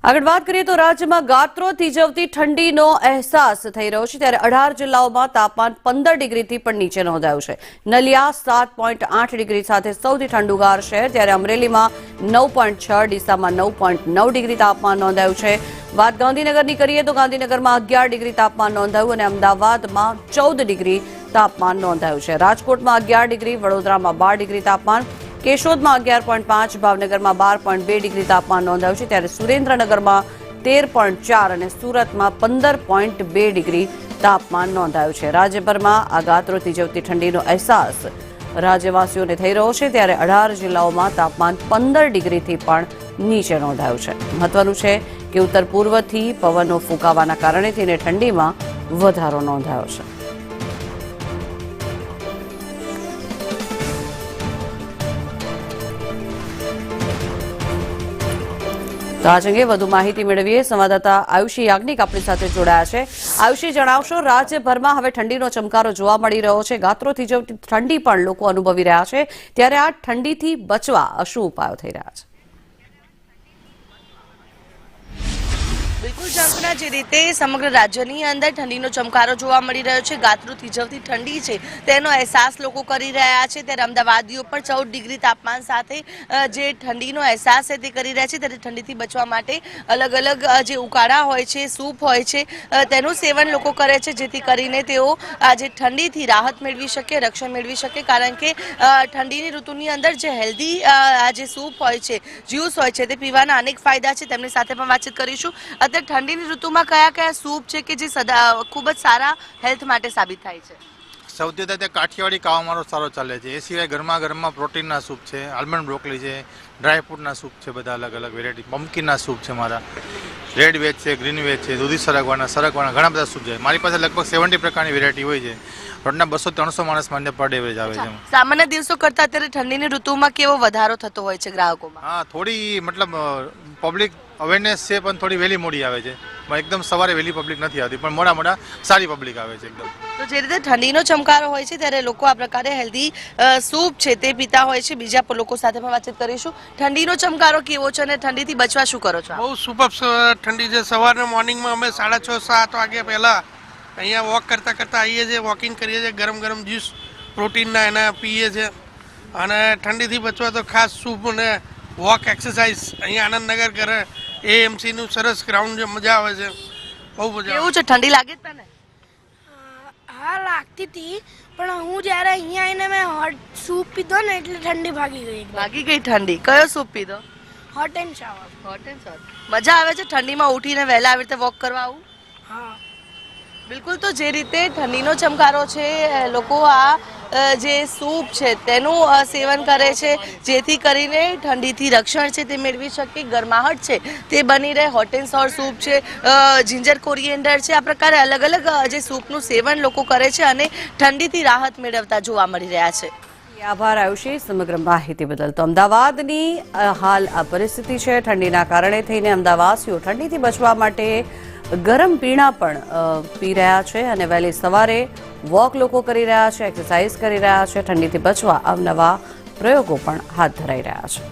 આગળ વાત કરીએ તો રાજ્યમાં ગાત્રો થીજવતી ઠંડીનો અહેસાસ થઈ રહ્યો છે ત્યારે 18 જિલ્લાઓમાં તાપમાન 15 ડિગ્રીથી પણ નીચે નોંધાયું છે। નલિયા 7.8 ડિગ્રી સાથે સૌથી ઠંડુગાર શહેર, ત્યારે અમરેલીમાં 9.6, ડીસામાં 9.9 ડિગ્રી તાપમાન નોંધાયું છે। વાત ગાંધીનગરની કરીએ તો ગાંધીનગરમાં 11 ડિગ્રી તાપમાન નોંધાયું અને અમદાવાદમાં 14 ડિગ્રી તાપમાન નોંધાયું છે। રાજકોટમાં 11 ડિગ્રી, વડોદરામાં 12 ડિગ્રી તાપમાન, કેશોદમાં 11.5, ભાવનગરમાં 12.2 ડિગ્રી તાપમાન નોંધાયું છે, ત્યારે સુરેન્દ્રનગરમાં 13.4 અને સુરતમાં 15.2 ડિગ્રી તાપમાન નોંધાયું છે। રાજ્યભરમાં આ ગાત્રો થીજવતી ઠંડીનો અહેસાસ રાજ્યવાસીઓને થઈ રહ્યો છે, ત્યારે 18 જિલ્લાઓમાં તાપમાન 15 ડિગ્રીથી પણ નીચે નોંધાયું છે। મહત્વનું છે કે ઉત્તર પૂર્વથી પવનો ફૂંકાવાના કારણે તેને ઠંડીમાં વધારો નોંધાયો છે। તો આ અંગે વધુ માહિતી મેળવીએ સંવાદદાતા આયુષી યાજ્ઞિક આપણી સાથે જોડાયા છે। આયુષી, જણાવશો, રાજ્યભરમાં હવે ઠંડીનો ચમકારો જોવા મળી રહ્યો છે, ગાત્રો થીજવતી ઠંડી પણ લોકો અનુભવી રહ્યા છે, ત્યારે આ ઠંડીથી બચવા શું ઉપાયો થઈ રહ્યા છે? બિલકુલ જંકના, જે રીતે સમગ્ર રાજ્યની અંદર ઠંડીનો ચમકારો જોવા મળી રહ્યો છે, ગાત્રો થીજવતી ઠંડી છે તેનો અહેસાસ લોકો કરી રહ્યા છે, ત્યારે અમદાવાદીઓ પણ 14 ડિગ્રી તાપમાન સાથે જે ઠંડીનો અહેસાસ છે તે કરી રહ્યા છે। ત્યારે ઠંડીથી બચવા માટે અલગ અલગ જે ઉકાળા હોય છે, સૂપ હોય છે, તેનું સેવન લોકો કરે છે, જેથી કરીને તેઓ આજે ઠંડીથી રાહત મેળવી શકે, રક્ષણ મેળવી શકે, કારણ કે ઠંડીની ઋતુની અંદર જે હેલ્ધી જે સૂપ હોય છે, જ્યુસ હોય છે, તે પીવાના અનેક ફાયદા છે। તેમની સાથે પણ વાતચીત કરીશું। ઠંડીની ઋતુમાં કયા કયા સૂપ છે કે જે ખૂબ જ સારા હેલ્થ માટે સાબિત થાય છે? સૌથી વધારે કાઠિયાવાડી કાવો મારો સારો ચાલે છે। એ સિવાય ગરમા ગરમમાં પ્રોટીનના સૂપ છે, આલમંડ બ્રોકલી છે, ડ્રાયફ્રૂટના સૂપ છે, બધા અલગ અલગ વેરાયટી, પમ્પકિનના સૂપ છે, મારા રેડ વેજ છે, ગ્રીન વેજ છે, દૂધી સરગવાના ઘણા બધા સૂપ છે। મારી પાસે લગભગ 70 પ્રકારની વેરાયટી હોય છે। રોજના 200-300 માણસ મને પર ડે એવરેજ આવે છે। સામાન્ય દિવસો કરતાં અત્યારે ઠંડીની ઋતુમાં કેવો વધારો થતો હોય છે ગ્રાહકોમાં? હા, થોડી મતલબ પબ્લિક અવેરનેસ છે, પણ થોડી વહેલી મોડી આવે છે। એકદમ સવારે વહેલી પબ્લિક નથી આવતી, પણ મોડા સારી પબ્લિક આવે છે એકદમ। તો જે રીતે ઠંડીનો ચમકારો હોય છે ત્યારે લોકો આ પ્રકારે હેલ્ધી સૂપ છે તે પીતા હોય છે। બીજા લોકો સાથે પણ વાતચીત કરીશું। ઠંડીનો ચમકારો કેવો છે અને ઠંડીથી બચવા શું કરો છો? બહુ સુપર ઠંડી છે। સવારના મોર્નિંગમાં અમે 6:30-7 વાગ્યા પહેલાં અહીંયા વોક કરતાં આવીએ છીએ, વોકિંગ કરીએ છીએ, ગરમ જ્યુસ પ્રોટીનના એના પીએ છીએ, અને ઠંડીથી બચવા તો ખાસ સૂપ અને વોક એક્સરસાઇઝ અહીંયા આનંદનગર કરે એએમસીનું સરસ ગ્રાઉન્ડ છે, મજા આવે છે, બહુ મજા। કેવું છે, ઠંડી લાગે છે તને? હા, લાગતી હતી, પણ હું જ્યારે અહીંયા આવીને મેં હોટ સૂપ પીધો ને એટલે ઠંડી ભાગી ગઈ ઠંડી। કયો સૂપ પીધો? Hot and shower. મજા આવે છે ઠંડીમાં ઉઠીને વહેલા આવી રીતે વોક કરવા આવું? હા બિલકુલ। તો જે રીતે ઠંડીનો ચમકારો છે, લોકો આ જે સૂપ છે તેનું સેવન કરે છે, જેથી કરીને ઠંડીથી રક્ષણ છે તે મેળવી શકે, ગરમાહટ છે તે બની રહે। હોટ એન્ડ સોર સૂપ છે, જિંજર કોરિએન્ડર છે, આ પ્રકારે અલગ અલગ જે સૂપનું સેવન લોકો કરે છે અને ઠંડીથી રાહત મેળવતા જોવા મળી રહ્યા છે। આભાર આયુષી સમગ્ર માહિતી બદલ। તો અમદાવાદની હાલ આ પરિસ્થિતિ છે, ઠંડીના કારણે થઈને અમદાવાસીઓ ઠંડીથી બચવા માટે ગરમ પીણા પણ પી રહ્યા છે અને વહેલી સવારે વોક લોકો કરી રહ્યા છે, એક્સરસાઇઝ કરી રહ્યા છે, ઠંડીથી બચવા અવનવા પ્રયોગો પણ હાથ ધરાઈ રહ્યા છે।